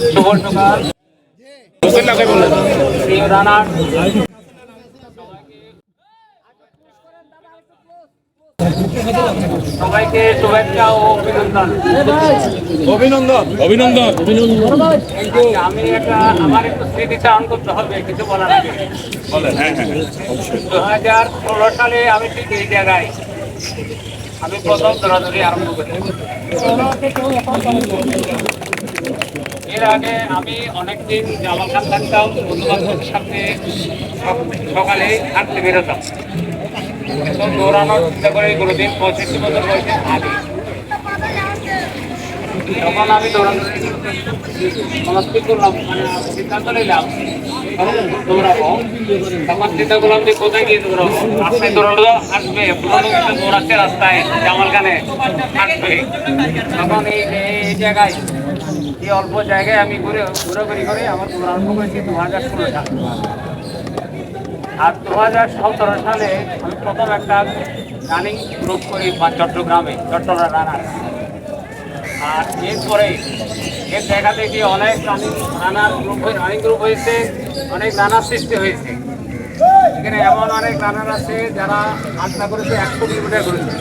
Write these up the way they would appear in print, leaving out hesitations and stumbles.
শুভ সকাল প্রিয় রানার সবাইকে শুভেচ্ছা ও অভিনন্দন। অভিনন্দন অভিনন্দন অভিনন্দন। আমি আমার একটু স্মৃতিচারণ করতে হবে কিছু বলার আগে। বলেন। হ্যাঁ হ্যাঁ 2016 সালে আমি ঠিক এই জায়গায় আমি প্রথম দৌড়াদৌড়ি আরম্ভ করি। এর আগে আমি অনেকদিন জামা খান থাকতাম, বন্ধুবান্ধবের সাথে সকালে হাঁটতে বেরোতাম। এখন দৌড়ানোর চিন্তা করে কোনোদিন 65 বছর বয়সে আগে তখন আমি দৌড়াদৌড়ি মনস্থির করলাম, মানে সিদ্ধান্ত নিলাম দৌড়াবো। তখন চিন্তা করলাম যে কোথায় গিয়ে দৌড়াবো, রাস্তায় দৌড়ালো হাঁটবে, পুরোনো দৌড়াচ্ছে রাস্তায় জামালখানে হাঁটবে। তখন এই জায়গায় এই অল্প জায়গায় আমি ঘোরাঘুরি করে আমার দৌড়ানো করেছি 2016 সালে। আর 2017 সালে আমি প্রথম একটা রানিং গ্রুপ করি চট্টগ্রামে, চট্টগ্রাম রানার। আর এরপরে এর জায়গা থেকে অনেক রানিং গ্রুপ হয়েছে, অনেক রানার সৃষ্টি হয়েছে। এখানে এমন অনেক রানার আছে যারা আটটা করেছে 100 কিলোমিটার করেছে।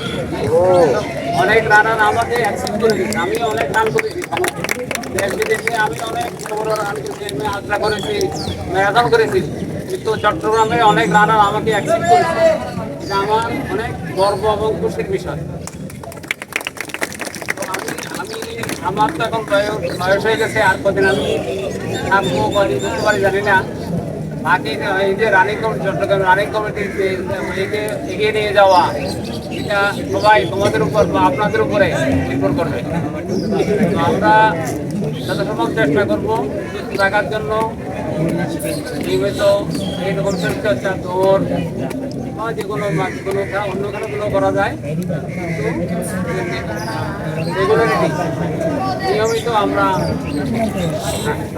অনেক রানার আমাকে অ্যাকসেপ্ট করে দিচ্ছে, আমি অনেক রান করেছি দেশ বিদেশে, আমি অনেক বড় রান করেছি, আমি আটটা করেছি, ম্যারাথন করেছি। কিন্তু চট্টগ্রামে অনেক রানার আমাকে অ্যাকসেপ্ট করেছে, এটা আমার অনেক গর্ব এবং খুশির বিষয়। আমার তো এখন বয়স হয়ে গেছে, আর কদিন আমি থাকবো কদিন বুঝতে পারি জানি না। বাকি এই যে রানিং কমিটি, চট্টগ্রাম রানিং কমিটির এগিয়ে নিয়ে যাওয়া, এটা সবাই তোমাদের উপর বা আপনাদের উপরে নির্ভর করবে। আমরা যথাসম্ভব চেষ্টা করবো সুস্থ থাকার জন্য, নিয়মিত এইরকম শরীরচর্চা, দৌড় বা যেগুলো অন্য খেলাগুলো করা যায়, এগুলো নিয়মিত আমরা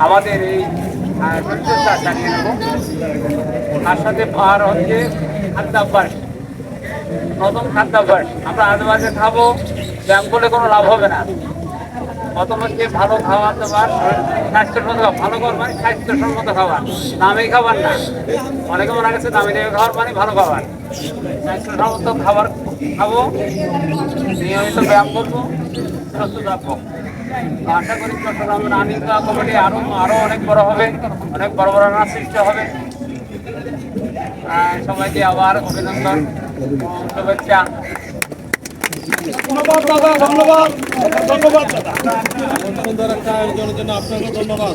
আমাদের এই শরীরচর্চা চালিয়ে নেব। তার সাথে আর হচ্ছে খাদ্যাভ্যাস, প্রথম খাদ্যাভ্যাস। আমরা আজেবাজে খাবো, ব্যায়াম করলে কোনো লাভ হবে না। প্রথম হচ্ছে ভালো খাবার দাবার, স্বাস্থ্যসম্মত ভালো খাবার মানে স্বাস্থ্যসম্মত খাবার, দামি খাবার না। অনেকে মনে গেছে দামি দামি খাবার মানে ভালো খাবার। স্বাস্থ্যসম্মত খাবার খাবো, নিয়মিত ব্যায়াম করবো, সুস্থ থাকবো। আশা করি চট্টগ্রাম রানিং কমিটি আরো অনেক বড় হবে, অনেক বড় বড় রানার সৃষ্টি হবে। সবাইকে আবার অভিনন্দন ও শুভেচ্ছা। ধন্যবাদ দাদা, ধন্যবাদ ধন্যবাদ দাদা। সুন্দর একটা আয়োজনের জন্য আপনাকে ধন্যবাদ।